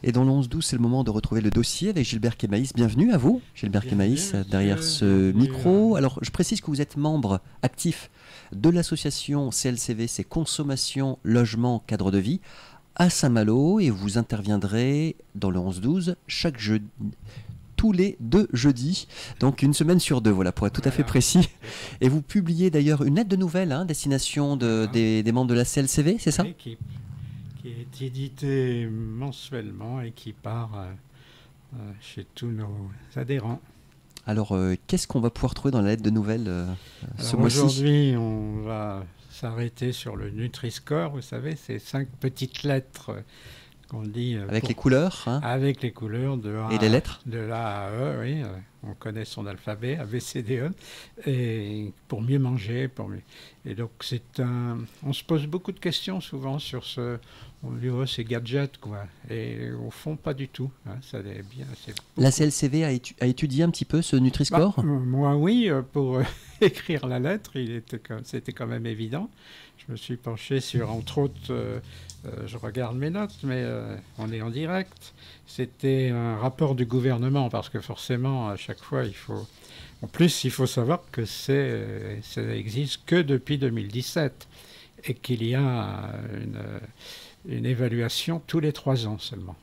Et dans le 11-12, c'est le moment de retrouver le dossier avec Gilbert Quémaïs. Bienvenue à vous, Gilbert Quémaïs, derrière ce micro. Alors, je précise que vous êtes membre actif de l'association CLCV, c'est Consommation, Logement, Cadre de Vie, à Saint-Malo, et vous interviendrez dans le 11-12 chaque jeudi, tous les 2 jeudis, donc une semaine sur 2, voilà, pour être tout à fait précis. Et vous publiez d'ailleurs une lettre de nouvelles, destination des membres de la CLCV, c'est ça? Oui, qui est éditée mensuellement et qui part chez tous nos adhérents. Alors, qu'est-ce qu'on va pouvoir trouver dans la lettre de nouvelles ce mois-ci? Aujourd'hui, on va s'arrêter sur le Nutri-Score, vous savez, ces 5 petites lettres qu'on dit... avec les couleurs avec les couleurs de A, et les lettres de l'A à E, oui. On connaît son alphabet, A, B, C, D, E. Et pour mieux manger, Et donc, on se pose beaucoup de questions souvent sur ce... On dit, oh, c'est gadget, quoi. Et au fond, pas du tout. Ça est bien, la CLCV a étudié un petit peu ce Nutri-Score? Moi, oui. Pour écrire la lettre, c'était quand même évident. Je me suis penché sur, entre autres... je regarde mes notes, mais on est en direct. C'était un rapport du gouvernement, parce que forcément, à chaque fois, il faut... En plus, il faut savoir que ça n'existe que depuis 2017 et qu'il y a une évaluation tous les 3 ans seulement.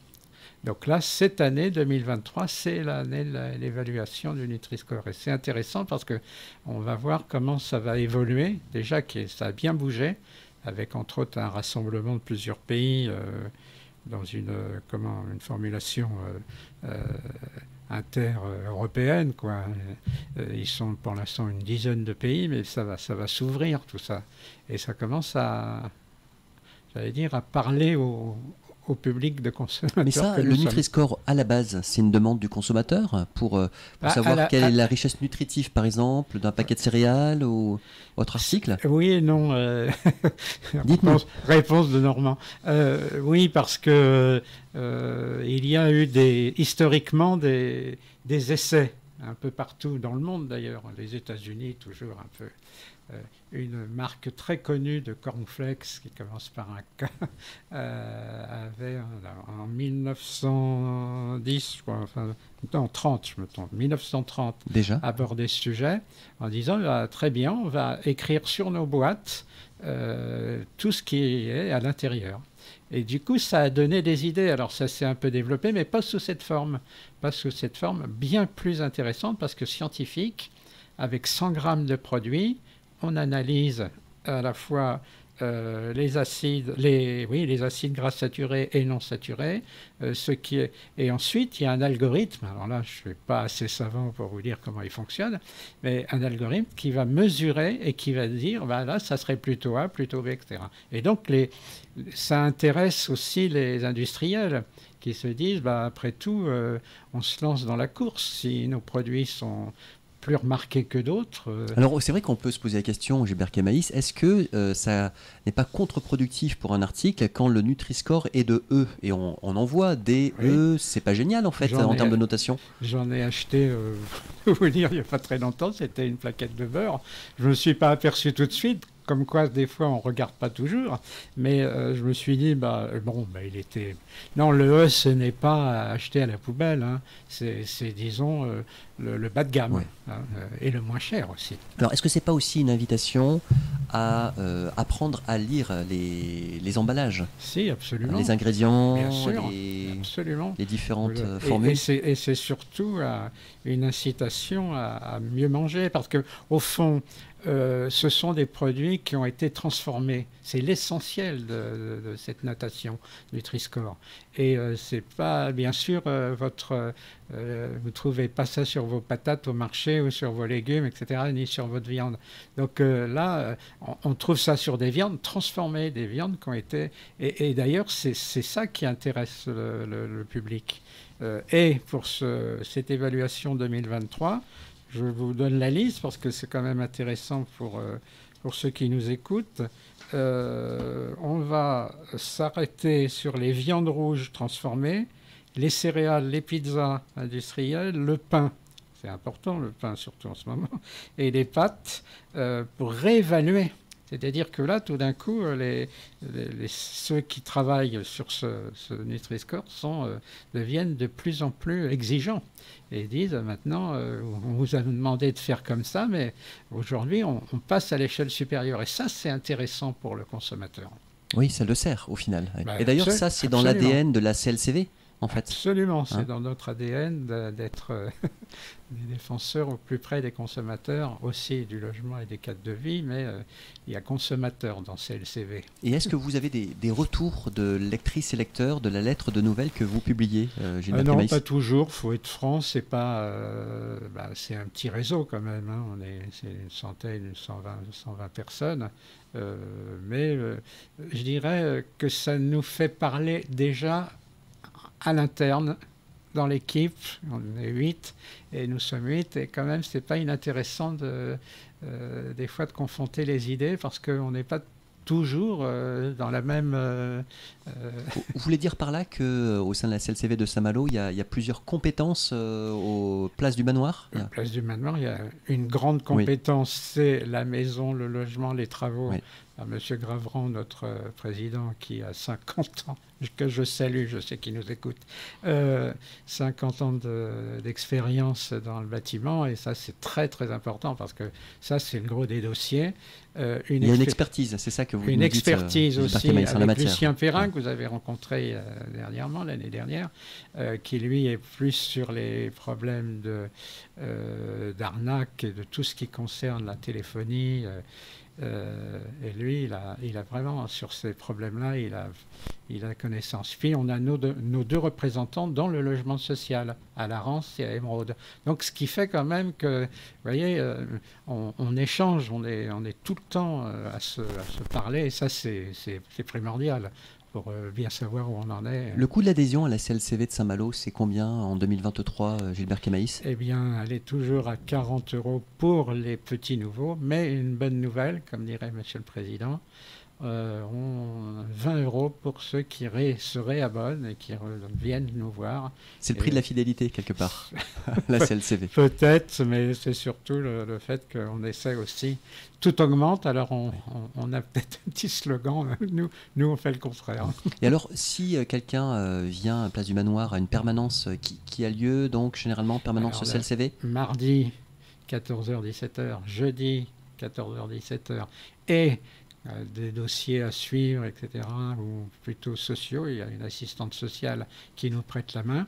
Donc là, cette année 2023, c'est l'année de l'évaluation du Nutri-Score. Et c'est intéressant parce qu'on va voir comment ça va évoluer. Déjà, ça a bien bougé, avec entre autres un rassemblement de plusieurs pays dans une formulation inter-européenne, quoi. Ils sont pour l'instant une dizaine de pays, mais ça va s'ouvrir tout ça. Et ça commence à parler au public de consommateurs. Mais ça, le Nutri-Score, à la base, c'est une demande du consommateur pour savoir quelle est la richesse nutritive, par exemple, d'un paquet de céréales ou autre article? Oui et non. Dites-nous. Réponse de Normand. Oui, parce que il y a eu historiquement des essais, un peu partout dans le monde d'ailleurs. Les États-Unis, toujours un peu... une marque très connue de cornflakes qui commence par un K avait en 1910, je crois, non 30, je me trompe, 1930 déjà abordé ce sujet en disant très bien, on va écrire sur nos boîtes tout ce qui est à l'intérieur. Et du coup, ça a donné des idées. Alors ça s'est un peu développé, mais pas sous cette forme. Pas sous cette forme bien plus intéressante parce que scientifique, avec 100 grammes de produits, on analyse à la fois les acides gras saturés et non saturés, et ensuite il y a un algorithme, alors là je ne suis pas assez savant pour vous dire comment il fonctionne, mais un algorithme qui va mesurer et qui va dire, là ça serait plutôt A, plutôt B, etc. Et donc ça intéresse aussi les industriels qui se disent, après tout, on se lance dans la course si nos produits sont plus remarqués que d'autres. Alors c'est vrai qu'on peut se poser la question, Gilbert Quémaïs, est-ce que ça n'est pas contre-productif pour un article quand le Nutri-Score est de E et on en voit des E, c'est pas génial en fait en termes de notation? J'en ai acheté, pour vous dire, il n'y a pas très longtemps, c'était une plaquette de beurre. Je ne me suis pas aperçu tout de suite, comme quoi des fois on ne regarde pas toujours, mais je me suis dit, il était... Non, le E, ce n'est pas acheté à la poubelle, c'est disons, le bas de gamme, et le moins cher aussi. Alors, est-ce que c'est pas aussi une invitation à apprendre à lire les emballages? Si, absolument. Les ingrédients, bien sûr, absolument. Les différentes formules. Et c'est surtout une incitation à mieux manger, parce qu'au fond, ce sont des produits qui ont été transformés. C'est l'essentiel de cette notation Nutri-Score. Et c'est pas, bien sûr, vous trouvez pas ça sur vos patates au marché ou sur vos légumes, etc., ni sur votre viande. Donc là, on trouve ça sur des viandes transformées, des viandes qui ont été... Et d'ailleurs, c'est ça qui intéresse le public. Et pour cette évaluation 2023, je vous donne la liste parce que c'est quand même intéressant pour ceux qui nous écoutent. On va s'arrêter sur les viandes rouges transformées, les céréales, les pizzas industrielles, le pain, c'est important le pain surtout en ce moment, et les pâtes pour réévaluer C'est-à-dire que là, tout d'un coup, ceux qui travaillent sur ce Nutri-Score deviennent de plus en plus exigeants et disent maintenant, on vous a demandé de faire comme ça, mais aujourd'hui, on passe à l'échelle supérieure. Et ça, c'est intéressant pour le consommateur. Oui, ça le sert au final. Bah, et d'ailleurs, ça, c'est dans l'ADN de la CLCV, en fait. Absolument, c'est dans notre ADN d'être des défenseurs au plus près des consommateurs, aussi du logement et des cadres de vie, mais il y a consommateurs dans CLCV. Et est-ce que vous avez des retours de lectrices et lecteurs de la lettre de nouvelles que vous publiez, Gilbert Non, Kemaïs? pas toujours, il faut être franc, c'est pas, c'est un petit réseau quand même, hein. C'est une centaine, 120 personnes, mais je dirais que ça nous fait parler déjà à l'interne, dans l'équipe, on est 8, et nous sommes 8, et quand même, c'est pas inintéressant des fois de confronter les idées, parce qu'on n'est pas toujours dans la même... Vous voulez dire par là qu'au sein de la CLCV de Saint-Malo, il y a plusieurs compétences aux places du manoir? À la place du manoir, il y a une grande compétence, c'est la maison, le logement, les travaux. Oui. Monsieur Graverand, notre président, qui a 50 ans, que je salue, je sais qu'il nous écoute, 50 ans d'expérience dans le bâtiment, et ça c'est très très important, parce que ça c'est le gros des dossiers. Il y a une expertise, c'est ça que vous nous dites. Une expertise aussi avec Lucien Perrin, que vous avez rencontré dernièrement, l'année dernière, qui lui est plus sur les problèmes d'arnaque et de tout ce qui concerne la téléphonie. Et lui, il a vraiment, sur ces problèmes-là, il a connaissance. Puis on a nos deux représentants dans le logement social, à la Rance et à Émeraude. Donc ce qui fait quand même que, vous voyez, on échange, on est tout le temps à se parler, et ça c'est primordial pour bien savoir où on en est. Le coût de l'adhésion à la CLCV de Saint-Malo, c'est combien en 2023, Gilbert Kemaïs? Eh bien, elle est toujours à 40 € pour les petits nouveaux, mais une bonne nouvelle, comme dirait Monsieur le Président, 20 € pour ceux qui se réabonnent et qui viennent nous voir. C'est le prix de la fidélité, quelque part, la CLCV. Peut-être, mais c'est surtout le fait qu'on essaie aussi. Tout augmente, alors on a peut-être un petit slogan, nous on fait le contraire. Et alors, si quelqu'un vient à Place du Manoir à une permanence qui a lieu, donc généralement permanence sur CLCV? Mardi, 14h-17h, jeudi, 14h-17h, et des dossiers à suivre, etc., ou plutôt sociaux. Il y a une assistante sociale qui nous prête la main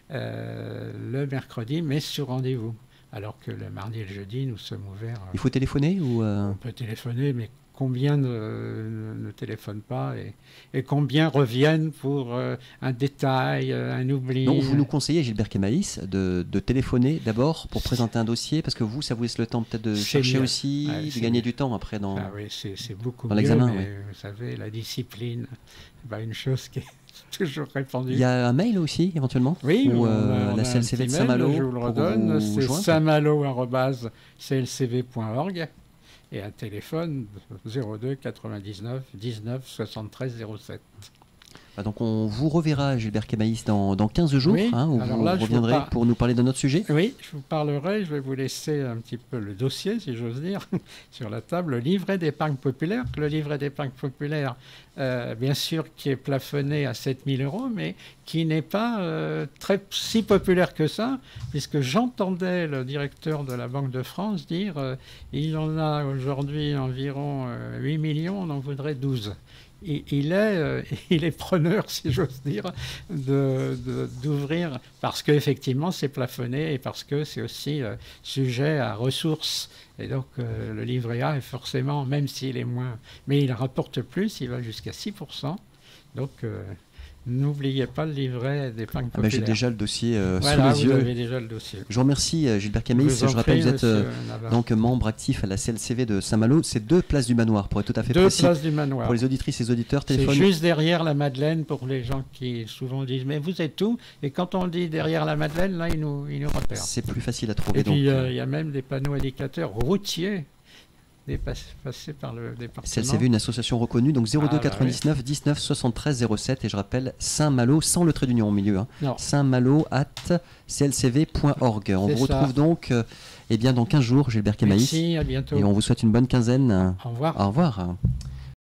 le mercredi, mais sur rendez-vous. Alors que le mardi et le jeudi, nous sommes ouverts. Il faut téléphoner ou On peut téléphoner, mais combien ne téléphonent pas et combien reviennent pour un détail, un oubli? Donc vous nous conseillez, Gilbert Kemaïs, de téléphoner d'abord pour présenter un dossier, parce que vous, ça vous laisse le temps peut-être de chercher aussi, de gagner du temps après dans oui, c'est beaucoup dans mieux, l'examen. Mais Oui. vous savez, la discipline, une chose qui est toujours répandue. Il y a un mail aussi, éventuellement? Oui, ou on la a CLCV de un petit Saint-Malo. mail, je vous le redonne, c'est saintmalo@clcv.org et un téléphone 02 99 19 73 07. Donc on vous reverra, Gilbert Kemaïs, dans 15 jours, Oui, où alors vous là, reviendrez pour nous parler de notre sujet. Oui, je vous parlerai, je vais vous laisser un petit peu le dossier, si j'ose dire, sur la table, le livret d'épargne populaire. Le livret d'épargne populaire, bien sûr, qui est plafonné à 7 000 €, mais qui n'est pas si populaire que ça, puisque j'entendais le directeur de la Banque de France dire il en a aujourd'hui environ 8 millions, on en voudrait 12. Il est preneur, si j'ose dire, d'ouvrir, parce qu'effectivement c'est plafonné et parce que c'est aussi sujet à ressources. Et donc le livret A est forcément, même s'il est moins, mais il rapporte plus, il va jusqu'à 6%. Donc n'oubliez pas le livret d'épargne populaire. J'ai déjà le dossier voilà, sous les yeux. Vous avez déjà le dossier. Je vous remercie, Gilbert Kemaïs. Je rappelle, vous êtes donc membre actif à la CLCV de Saint-Malo. C'est 2 places du Manoir, pour être tout à fait précis. 2 places du Manoir. Pour les auditrices et les auditeurs, téléphone. C'est juste derrière la Madeleine, pour les gens qui souvent disent mais vous êtes où? Et quand on dit derrière la Madeleine, là, ils nous repèrent. C'est plus facile à trouver. Et puis il y a même des panneaux indicateurs routiers passés par le département. CLCV, une association reconnue, donc 02 99 19 73 07, et je rappelle Saint-Malo, sans le trait d'union au milieu, Saint-Malo @ clcv.org. On vous retrouve donc Eh bien, dans 15 jours, Gilbert Kemaïs. Merci, à bientôt. Et on vous souhaite une bonne quinzaine. Au revoir. Au revoir.